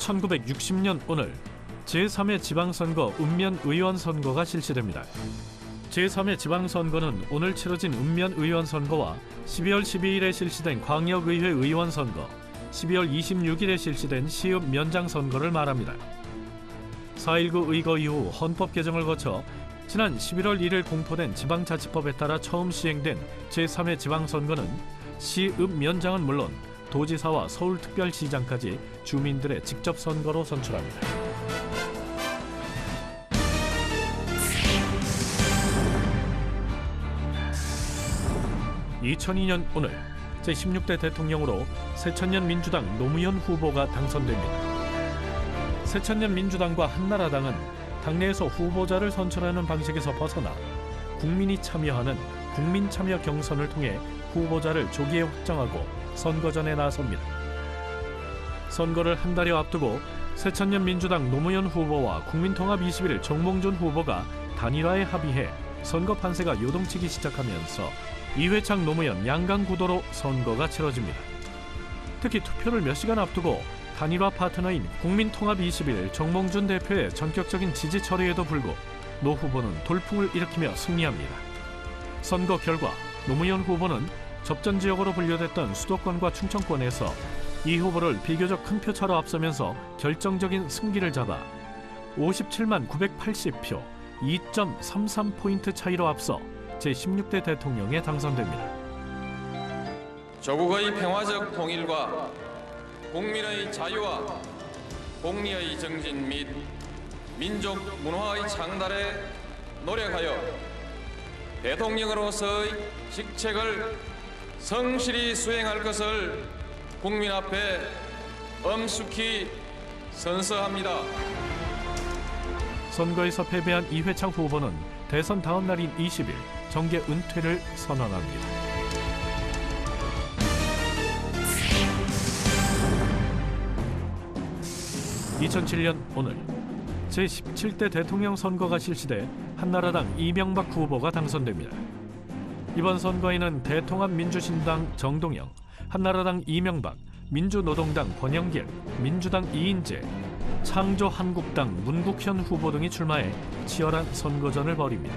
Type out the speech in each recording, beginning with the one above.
1960년 오늘 제3회 지방선거 읍면의원선거가 실시됩니다. 제3회 지방선거는 오늘 치러진 읍면의원선거와 12월 12일에 실시된 광역의회 의원선거, 12월 26일에 실시된 시읍면장선거를 말합니다. 4.19 의거 이후 헌법 개정을 거쳐 지난 11월 1일 공포된 지방자치법에 따라 처음 시행된 제3회 지방선거는 시읍면장은 물론 도지사와 서울특별시장까지 주민들의 직접 선거로 선출합니다. (2002년) 오늘 제16대 대통령으로 새천년 민주당 노무현 후보가 당선됩니다. 새천년 민주당과 한나라당은 당내에서 후보자를 선출하는 방식에서 벗어나 국민이 참여하는 국민참여 경선을 통해 후보자를 조기에 확정하고 선거전에 나섭니다. 선거를 한 달여 앞두고 새천년 민주당 노무현 후보와 국민통합 21 정몽준 후보가 단일화에 합의해 선거 판세가 요동치기 시작하면서 이회창 노무현 양강 구도로 선거가 치러집니다. 특히 투표를 몇 시간 앞두고 단일화 파트너인 국민통합 21 정몽준 대표의 전격적인 지지 처리에도 불구 노 후보는 돌풍을 일으키며 승리합니다. 선거 결과 노무현 후보는 접전 지역으로 분류됐던 수도권과 충청권에서 이 후보를 비교적 큰 표차로 앞서면서 결정적인 승기를 잡아 57만 980표 2.33포인트 차이로 앞서 제16대 대통령에 당선됩니다. 조국의 평화적 통일과 국민의 자유와 공리의 정진 및 민족 문화의 창달에 노력하여 대통령으로서의 직책을 성실히 수행할 것을 국민 앞에 엄숙히 선서합니다. 선거에서 패배한 이회창 후보는 대선 다음 날인 20일 정계 은퇴를 선언합니다. (2007년) 오늘 제17대 대통령 선거가 실시돼 한나라당 이명박 후보가 당선됩니다. 이번 선거에는 대통합민주신당 정동영, 한나라당 이명박, 민주노동당 권영길, 민주당 이인재, 창조한국당 문국현 후보 등이 출마해 치열한 선거전을 벌입니다.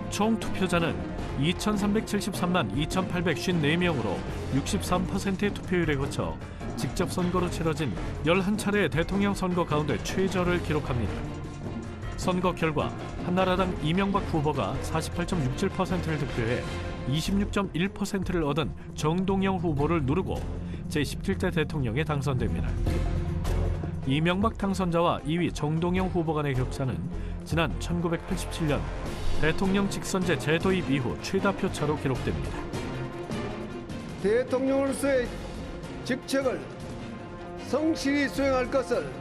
총 투표자는 2,373만 2,854명으로 63%의 투표율에 거쳐 직접 선거로 치러진 11차례의 대통령 선거 가운데 최저를 기록합니다. 선거 결과 한나라당 이명박 후보가 48.67%를 득표해 26.1%를 얻은 정동영 후보를 누르고 제17대 대통령에 당선됩니다. 이명박 당선자와 2위 정동영 후보 간의 격차는 지난 1987년 대통령 직선제 제도입 이후 최다 표차로 기록됩니다. 대통령으로서의 직책을 성실히 수행할 것을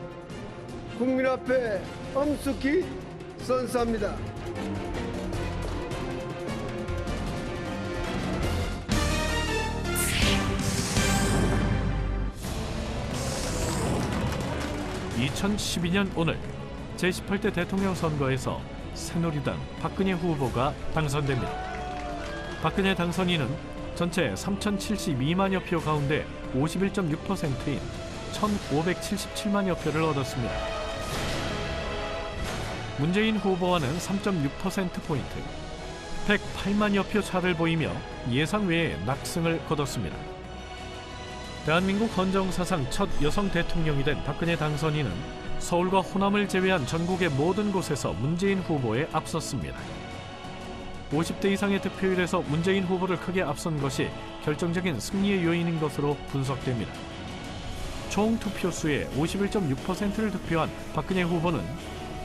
국민 앞에 엄숙히 선서합니다. (2012년) 오늘 제18대 대통령 선거에서 새누리당 박근혜 후보가 당선됩니다. 박근혜 당선인은 전체 3,072만여 표 가운데 51.6%인 1,577만여 표를 얻었습니다. 문재인 후보와는 3.6%포인트, 108만여 표 차를 보이며 예상 외의 낙승을 거뒀습니다. 대한민국 헌정 사상 첫 여성 대통령이 된 박근혜 당선인은 서울과 호남을 제외한 전국의 모든 곳에서 문재인 후보에 앞섰습니다. 50대 이상의 득표율에서 문재인 후보를 크게 앞선 것이 결정적인 승리의 요인인 것으로 분석됩니다. 총 투표수의 51.6%를 득표한 박근혜 후보는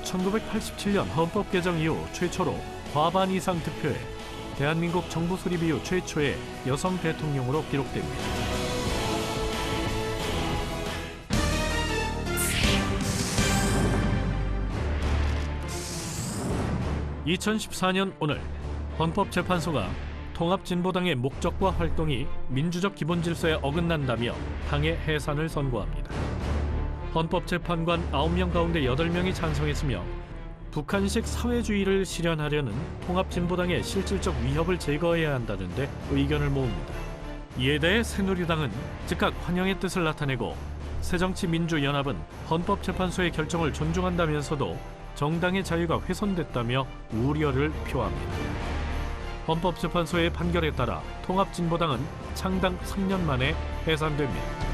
1987년 헌법 개정 이후 최초로 과반 이상 득표해 대한민국 정부 수립 이후 최초의 여성 대통령으로 기록됩니다. (2014년) 오늘 헌법재판소가 통합진보당의 목적과 활동이 민주적 기본질서에 어긋난다며 당의 해산을 선고합니다. 헌법재판관 9명 가운데 8명이 찬성했으며 북한식 사회주의를 실현하려는 통합진보당의 실질적 위협을 제거해야 한다는 데 의견을 모읍니다. 이에 대해 새누리당은 즉각 환영의 뜻을 나타내고 새정치민주연합은 헌법재판소의 결정을 존중한다면서도 정당의 자유가 훼손됐다며 우려를 표합니다. 헌법재판소의 판결에 따라 통합진보당은 창당 3년 만에 해산됩니다.